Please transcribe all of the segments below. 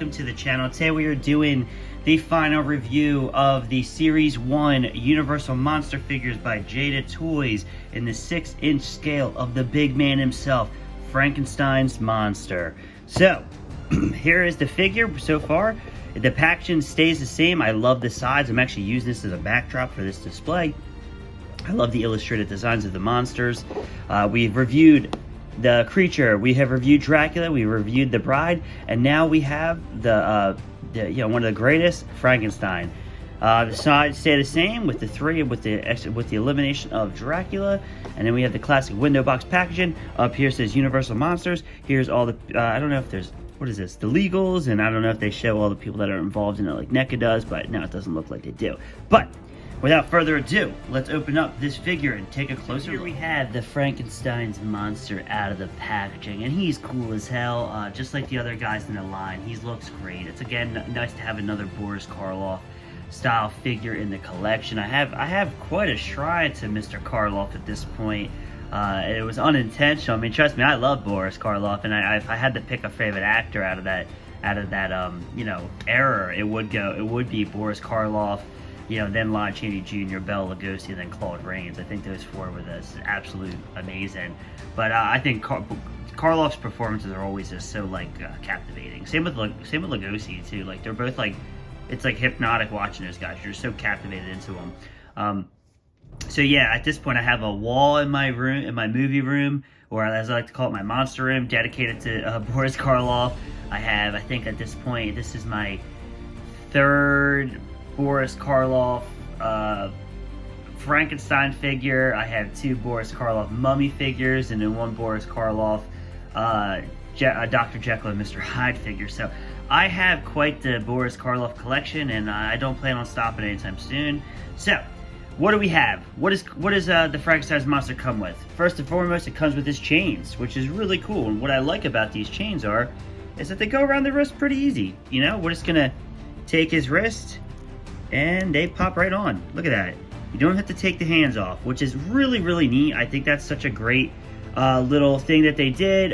welcome to the channel. Today we are doing the final review of the Series 1 Universal Monster figures by JADA Toys in the 6-inch scale of the big man himself, Frankenstein's monster. So, here is the figure so far. The packaging stays the same. I love the sides. I'm actually using this as a backdrop for this display. I love the illustrated designs of the monsters. We've reviewed the creature, we have reviewed Dracula, we reviewed the bride, and now we have the one of the greatest, Frankenstein. The sides stay the same with the three, with the elimination of Dracula, and then we have the classic window box packaging. Up here says Universal Monsters. Here's all the I don't know if there's, what is this, the legals, and I don't know if they show all the people that are involved in it like NECA does, but no, it doesn't look like they do. But without further ado, let's open up this figure and take a closer look. Here we have the Frankenstein's monster out of the packaging, and he's cool as hell, just like the other guys in the line. He looks great. It's, again, nice to have another Boris Karloff style figure in the collection. I have quite a shrine to Mr. Karloff at this point. It was unintentional. I mean, trust me, I love Boris Karloff, and if I had to pick a favorite actor out of that era, it would be Boris Karloff. Then Lon Chaney Jr., Bela Lugosi, and then Claude Rains. I think those four were just absolute amazing. But I think Karloff's performances are always just so captivating. Same with Lugosi too. Like, they're both it's like hypnotic watching those guys. You're so captivated into them. So yeah, at this point I have a wall in my room, in my movie room, or as I like to call it, my monster room, dedicated to Boris Karloff. I think at this point, this is my third Boris Karloff Frankenstein figure. I have two Boris Karloff mummy figures, and then one Boris Karloff Dr. Jekyll and Mr. Hyde figure. So I have quite the Boris Karloff collection, and I don't plan on stopping anytime soon. So what do we have? What does the Frankenstein's monster come with? First and foremost, it comes with his chains, which is really cool. And what I like about these chains is that they go around the wrist pretty easy. We're just gonna take his wrist, and they pop right on. Look at that. You don't have to take the hands off, which is really, really neat. I think that's such a great little thing that they did.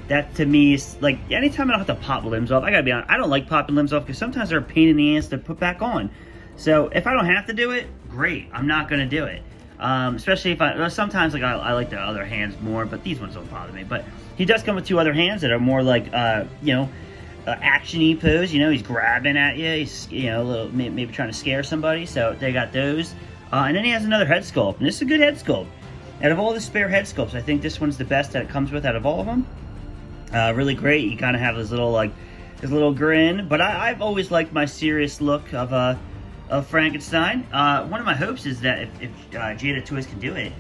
That to me is like, anytime I don't have to pop limbs off, I gotta be honest, I don't like popping limbs off because sometimes they're a pain in the ass to put back on. So if I don't have to do it, great. I'm not gonna do it. Especially if sometimes I like the other hands more, but these ones don't bother me. But he does come with two other hands that are more like, action-y pose. He's grabbing at you. He's, a little, maybe trying to scare somebody. So they got those. And then he has another head sculpt. And this is a good head sculpt. Out of all the spare head sculpts, I think this one's the best that it comes with out of all of them. Really great. You kind of have this little grin. But I've always liked my serious look of Frankenstein. One of my hopes is that if JADA Toys can do it,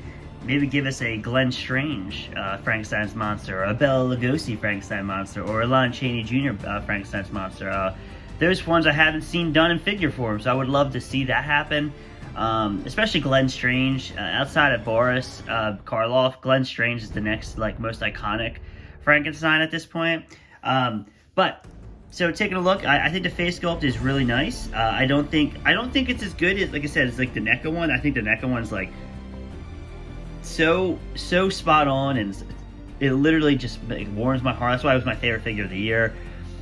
maybe give us a Glenn Strange Frankenstein's monster, or a Bela Lugosi Frankenstein monster, or a Lon Chaney Jr. Frankenstein's monster. Those ones I haven't seen done in figure form, so I would love to see that happen. Especially Glenn Strange. Outside of Boris Karloff, Glenn Strange is the next most iconic Frankenstein at this point. So taking a look, I think the face sculpt is really nice. I don't think it's as good as, like I said, it's like the NECA one. I think the NECA one's so spot on, and it literally just warms my heart. That's why it was my favorite figure of the year.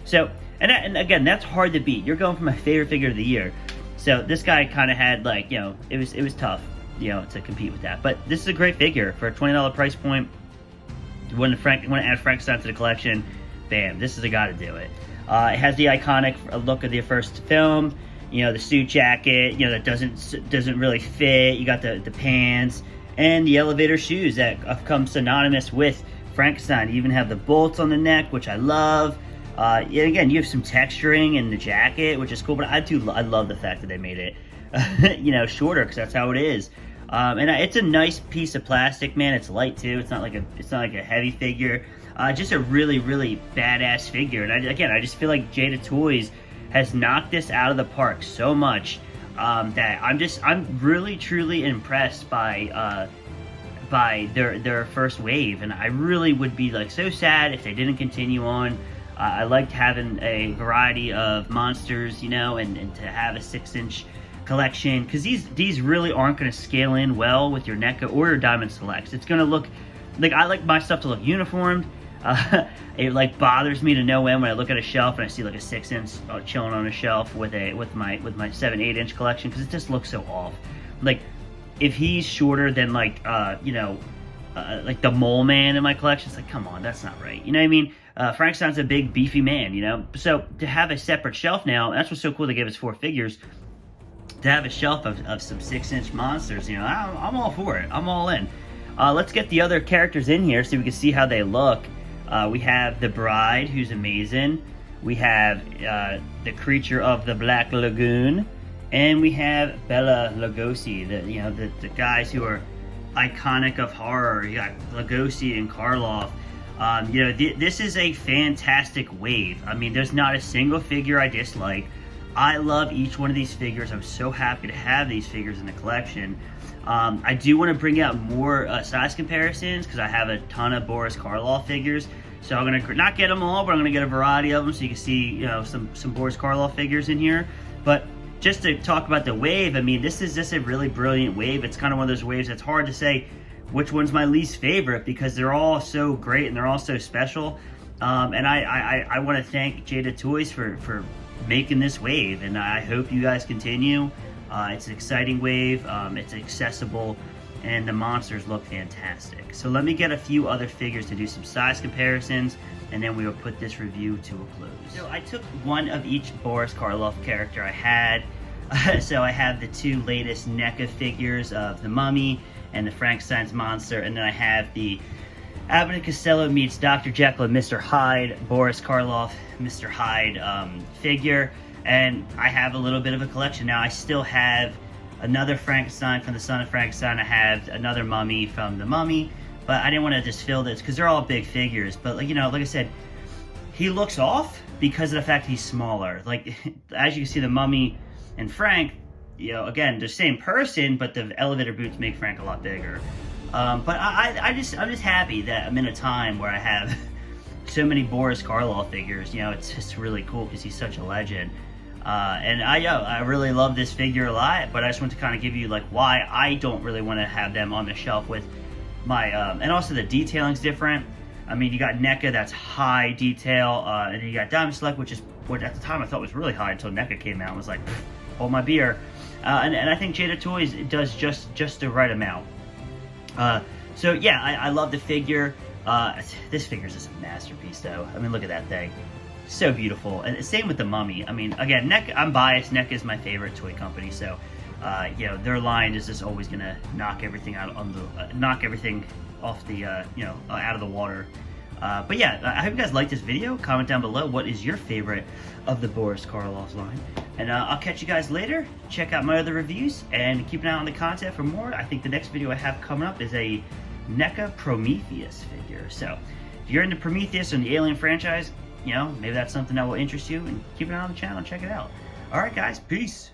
So, and again, that's hard to beat. You're going for my favorite figure of the year. So this guy kind of had it was tough, to compete with that. But this is a great figure for a $20 price point. You want to add Frankenstein to the collection? Bam! This is the guy to do it. It has the iconic look of the first film. The suit jacket. That doesn't really fit. You got the pants. And the elevator shoes that have come synonymous with Frankenstein. You even have the bolts on the neck, which I love. And again, you have some texturing in the jacket, which is cool. But I love the fact that they made it, shorter, because that's how it is. And it's a nice piece of plastic, man. It's light too. It's not like a heavy figure. Just a really, really badass figure. And I just feel like JADA Toys has knocked this out of the park so much. That I'm really truly impressed by their first wave, and I really would be so sad if they didn't continue on. I liked having a variety of monsters, and to have a 6-inch collection, because these really aren't going to scale in well with your NECA or your Diamond Selects. It's going to look I like my stuff to look uniformed. It like bothers me to no end when I look at a shelf and I see like a 6-inch chilling on a shelf with my 7-8 inch collection, because it just looks so off. Like if he's shorter than like like the Mole Man in my collection, it's like, come on, that's not right. You know what I mean? Frankenstein's a big beefy man, you know. So to have a separate shelf now, that's what's so cool. They gave us 4 figures. To have a shelf of some 6-inch monsters, you know, I'm all for it. I'm all in. Let's get the other characters in here so we can see how they look. We have the Bride, who's amazing. We have the Creature of the Black Lagoon, and we have Bela Lugosi. The guys who are iconic of horror. You got Lugosi and Karloff. This is a fantastic wave. I mean, there's not a single figure I dislike. I love each one of these figures. I'm so happy to have these figures in the collection. I do want to bring out more size comparisons, because I have a ton of Boris Karloff figures. So I'm going to not get them all, but I'm going to get a variety of them so you can see, you know, some Boris Karloff figures in here. But just to talk about the wave, I mean, this is just a really brilliant wave. It's kind of one of those waves that's hard to say which one's my least favorite, because they're all so great and they're all so special. And I want to thank JADA Toys for making this wave, and I hope you guys continue. It's an exciting wave, it's accessible, and the monsters look fantastic. So let me get a few other figures to do some size comparisons, and then we will put this review to a close. So I took one of each Boris Karloff character I had. So I have the 2 latest NECA figures of the Mummy and the Frankenstein's monster, and then I have the Abbott and Costello meets Dr. Jekyll and Mr. Hyde, Boris Karloff, Mr. Hyde figure, and I have a little bit of a collection now. I still have another Frankenstein from the Son of Frankenstein. I have another Mummy from the Mummy, but I didn't want to just fill this because they're all big figures. But like, you know, like I said, he looks off because of the fact he's smaller. Like, as you can see, the Mummy and Frank, you know, again, the same person, but the elevator boots make Frank a lot bigger. But I'm just happy that I'm in a time where I have so many Boris Karloff figures. You know, it's just really cool because he's such a legend. And I really love this figure a lot, but I just want to kind of give you like why I don't really want to have them on the shelf with my, and also the detailing's different. I mean, you got NECA, that's high detail, and then you got Diamond Select, which is what at the time I thought was really high until NECA came out and was like, hold my beer. And I think JADA Toys does just the right amount. So yeah, I love the figure. This figure is just a masterpiece though. I mean, look at that thing. So beautiful. And same with the Mummy. I mean, again, NECA, I'm biased. NECA is my favorite toy company, so you know, their line is just always gonna knock everything out on the knock everything off the you know, out of the water. But yeah, I hope you guys liked this video. Comment down below what is your favorite of the Boris Karloff line. And I'll catch you guys later. Check out my other reviews and keep an eye on the content for more. I think the next video I have coming up is a NECA Prometheus figure. So if you're into Prometheus and the Alien franchise, you know, maybe that's something that will interest you, and keep an eye on the channel and check it out. Alright guys, peace.